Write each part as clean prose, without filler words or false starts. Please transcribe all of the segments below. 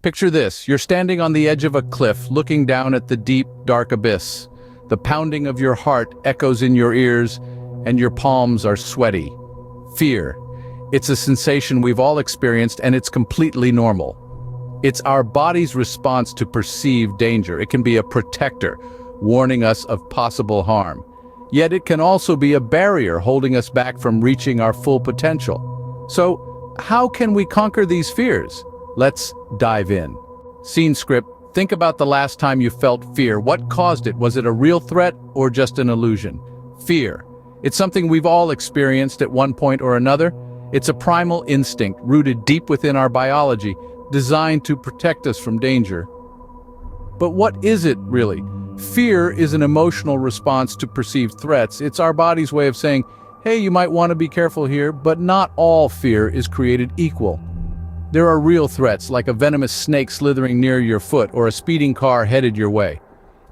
Picture this, you're standing on the edge of a cliff, looking down at the deep, dark abyss. The pounding of your heart echoes in your ears, and your palms are sweaty. Fear. It's a sensation we've all experienced, and it's completely normal. It's our body's response to perceived danger. It can be a protector, warning us of possible harm. Yet it can also be a barrier holding us back from reaching our full potential. So, how can we conquer these fears? Let's dive in. Scene script. Think about the last time you felt fear. What caused it? Was it a real threat or just an illusion? Fear. It's something we've all experienced at one point or another. It's a primal instinct rooted deep within our biology, designed to protect us from danger. But what is it really? Fear is an emotional response to perceived threats. It's our body's way of saying, hey, you might want to be careful here, but not all fear is created equal. There are real threats, like a venomous snake slithering near your foot or a speeding car headed your way.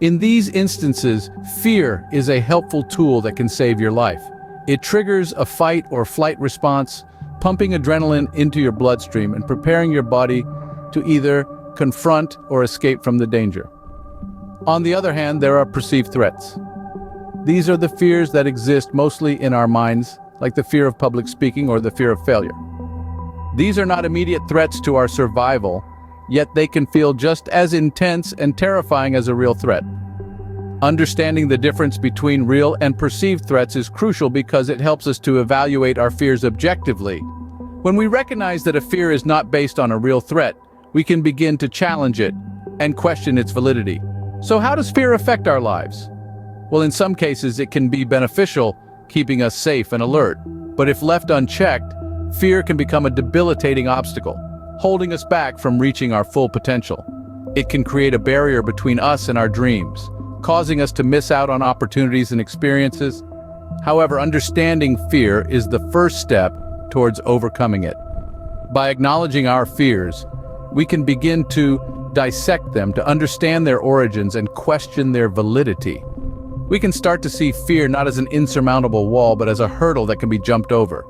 In these instances, fear is a helpful tool that can save your life. It triggers a fight or flight response, pumping adrenaline into your bloodstream and preparing your body to either confront or escape from the danger. On the other hand, there are perceived threats. These are the fears that exist mostly in our minds, like the fear of public speaking or the fear of failure. These are not immediate threats to our survival, yet they can feel just as intense and terrifying as a real threat. Understanding the difference between real and perceived threats is crucial because it helps us to evaluate our fears objectively. When we recognize that a fear is not based on a real threat, we can begin to challenge it and question its validity. So how does fear affect our lives? Well, in some cases it can be beneficial, keeping us safe and alert. But if left unchecked, fear can become a debilitating obstacle, holding us back from reaching our full potential. It can create a barrier between us and our dreams, causing us to miss out on opportunities and experiences. However, understanding fear is the first step towards overcoming it. By acknowledging our fears, we can begin to dissect them, to understand their origins and question their validity. We can start to see fear not as an insurmountable wall, but as a hurdle that can be jumped over.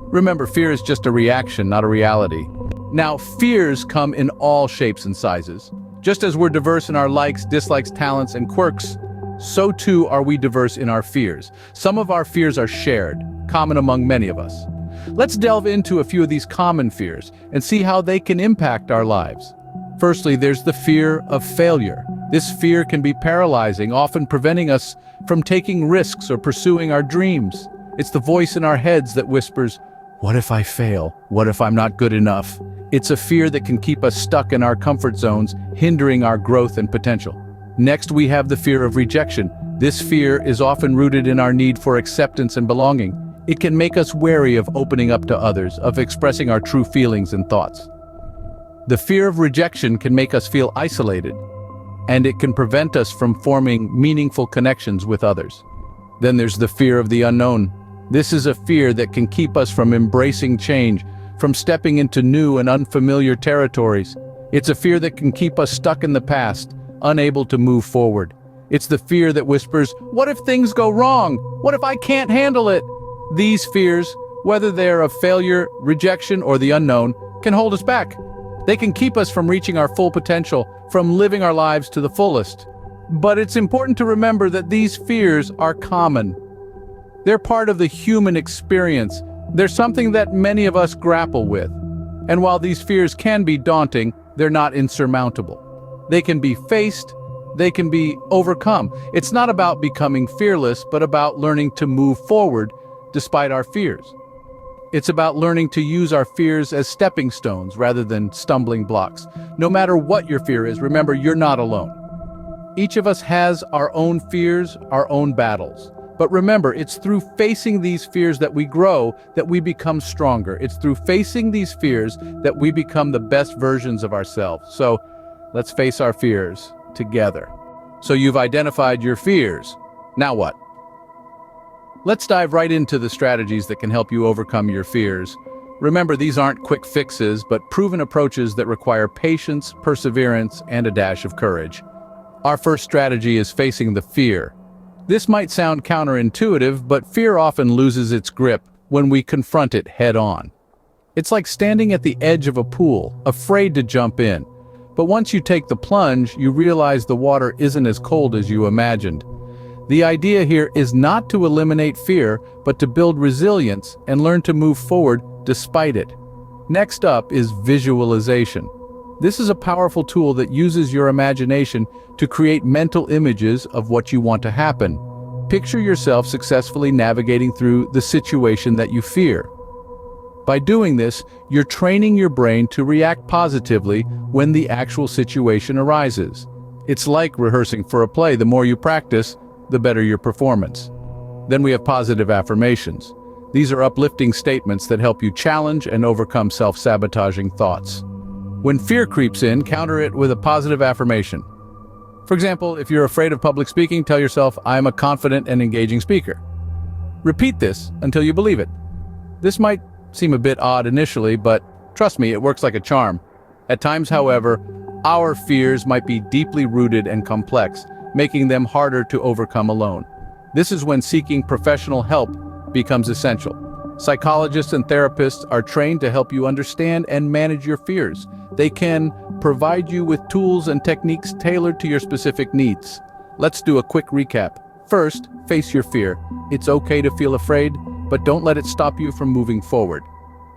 Remember, fear is just a reaction, not a reality. Now, fears come in all shapes and sizes. Just as we're diverse in our likes, dislikes, talents, and quirks, so too are we diverse in our fears. Some of our fears are shared, common among many of us. Let's delve into a few of these common fears and see how they can impact our lives. Firstly, there's the fear of failure. This fear can be paralyzing, often preventing us from taking risks or pursuing our dreams. It's the voice in our heads that whispers, "What if I fail? What if I'm not good enough?" It's a fear that can keep us stuck in our comfort zones, hindering our growth and potential. Next, we have the fear of rejection. This fear is often rooted in our need for acceptance and belonging. It can make us wary of opening up to others, of expressing our true feelings and thoughts. The fear of rejection can make us feel isolated, and it can prevent us from forming meaningful connections with others. Then there's the fear of the unknown. This is a fear that can keep us from embracing change, from stepping into new and unfamiliar territories. It's a fear that can keep us stuck in the past, unable to move forward. It's the fear that whispers, "What if things go wrong? What if I can't handle it?" These fears, whether they're of failure, rejection, or the unknown, can hold us back. They can keep us from reaching our full potential, from living our lives to the fullest. But it's important to remember that these fears are common. They're part of the human experience. They're something that many of us grapple with. And while these fears can be daunting, they're not insurmountable. They can be faced, they can be overcome. It's not about becoming fearless, but about learning to move forward despite our fears. It's about learning to use our fears as stepping stones rather than stumbling blocks. No matter what your fear is, remember, you're not alone. Each of us has our own fears, our own battles. But remember, it's through facing these fears that we grow, that we become stronger. It's through facing these fears that we become the best versions of ourselves. So let's face our fears together. So you've identified your fears. Now what? Let's dive right into the strategies that can help you overcome your fears. Remember, these aren't quick fixes, but proven approaches that require patience, perseverance, and a dash of courage. Our first strategy is facing the fear. This might sound counterintuitive, but fear often loses its grip when we confront it head-on. It's like standing at the edge of a pool, afraid to jump in. But once you take the plunge, you realize the water isn't as cold as you imagined. The idea here is not to eliminate fear, but to build resilience and learn to move forward despite it. Next up is visualization. This is a powerful tool that uses your imagination to create mental images of what you want to happen. Picture yourself successfully navigating through the situation that you fear. By doing this, you're training your brain to react positively when the actual situation arises. It's like rehearsing for a play. The more you practice, the better your performance. Then we have positive affirmations. These are uplifting statements that help you challenge and overcome self-sabotaging thoughts. When fear creeps in, counter it with a positive affirmation. For example, if you're afraid of public speaking, tell yourself, "I am a confident and engaging speaker." Repeat this until you believe it. This might seem a bit odd initially, but trust me, it works like a charm. At times, however, our fears might be deeply rooted and complex, making them harder to overcome alone. This is when seeking professional help becomes essential. Psychologists and therapists are trained to help you understand and manage your fears. They can provide you with tools and techniques tailored to your specific needs. Let's do a quick recap. First, face your fear. It's okay to feel afraid, but don't let it stop you from moving forward.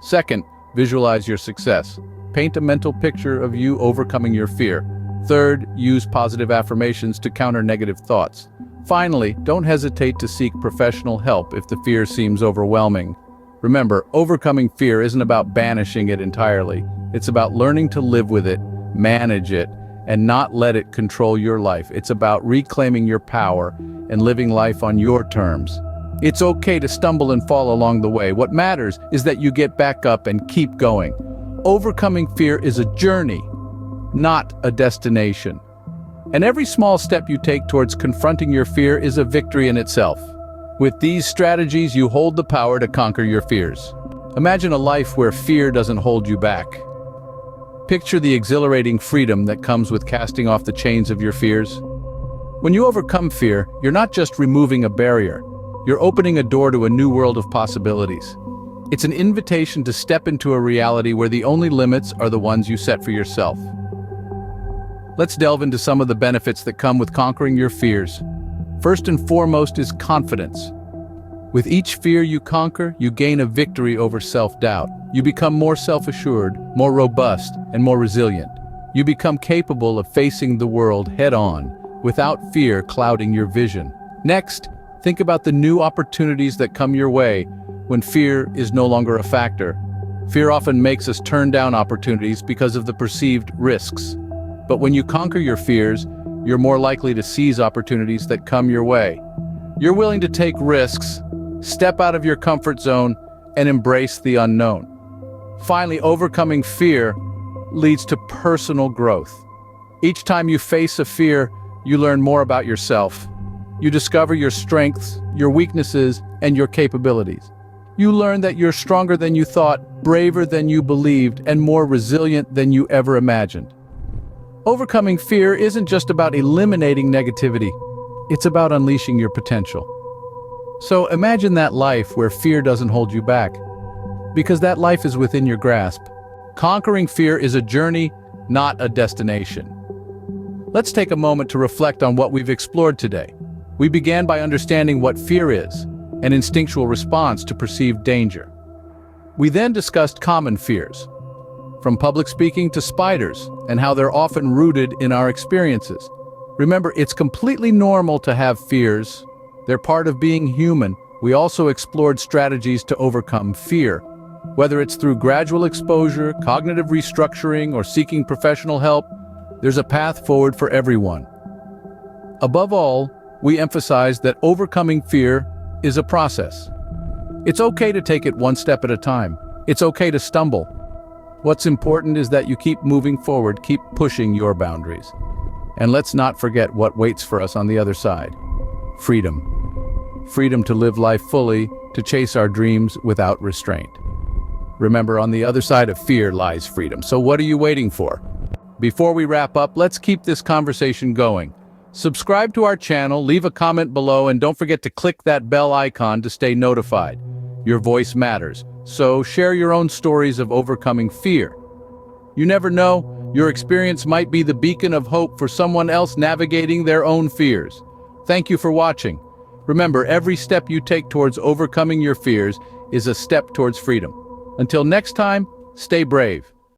Second, visualize your success. Paint a mental picture of you overcoming your fear. Third, use positive affirmations to counter negative thoughts. Finally, don't hesitate to seek professional help if the fear seems overwhelming. Remember, overcoming fear isn't about banishing it entirely. It's about learning to live with it, manage it, and not let it control your life. It's about reclaiming your power and living life on your terms. It's okay to stumble and fall along the way. What matters is that you get back up and keep going. Overcoming fear is a journey, not a destination. And every small step you take towards confronting your fear is a victory in itself. With these strategies, you hold the power to conquer your fears. Imagine a life where fear doesn't hold you back. Picture the exhilarating freedom that comes with casting off the chains of your fears. When you overcome fear, you're not just removing a barrier. You're opening a door to a new world of possibilities. It's an invitation to step into a reality where the only limits are the ones you set for yourself. Let's delve into some of the benefits that come with conquering your fears. First and foremost is confidence. With each fear you conquer, you gain a victory over self-doubt. You become more self-assured, more robust, and more resilient. You become capable of facing the world head-on, without fear clouding your vision. Next, think about the new opportunities that come your way when fear is no longer a factor. Fear often makes us turn down opportunities because of the perceived risks. But when you conquer your fears, you're more likely to seize opportunities that come your way. You're willing to take risks, step out of your comfort zone, and embrace the unknown. Finally, overcoming fear leads to personal growth. Each time you face a fear, you learn more about yourself. You discover your strengths, your weaknesses, and your capabilities. You learn that you're stronger than you thought, braver than you believed, and more resilient than you ever imagined. Overcoming fear isn't just about eliminating negativity, it's about unleashing your potential. So imagine that life where fear doesn't hold you back, because that life is within your grasp. Conquering fear is a journey, not a destination. Let's take a moment to reflect on what we've explored today. We began by understanding what fear is, an instinctual response to perceived danger. We then discussed common fears, from public speaking to spiders, and how they're often rooted in our experiences. Remember, it's completely normal to have fears. They're part of being human. We also explored strategies to overcome fear. Whether it's through gradual exposure, cognitive restructuring, or seeking professional help, there's a path forward for everyone. Above all, we emphasized that overcoming fear is a process. It's okay to take it one step at a time. It's okay to stumble. What's important is that you keep moving forward, keep pushing your boundaries. And let's not forget what waits for us on the other side. Freedom. Freedom to live life fully, to chase our dreams without restraint. Remember, on the other side of fear lies freedom. So what are you waiting for? Before we wrap up, let's keep this conversation going. Subscribe to our channel, leave a comment below, and don't forget to click that bell icon to stay notified. Your voice matters, so share your own stories of overcoming fear. You never know, Your experience might be the beacon of hope for someone else navigating their own fears. Thank you for watching. Remember, every step you take towards overcoming your fears is a step towards freedom. Until next time, stay brave.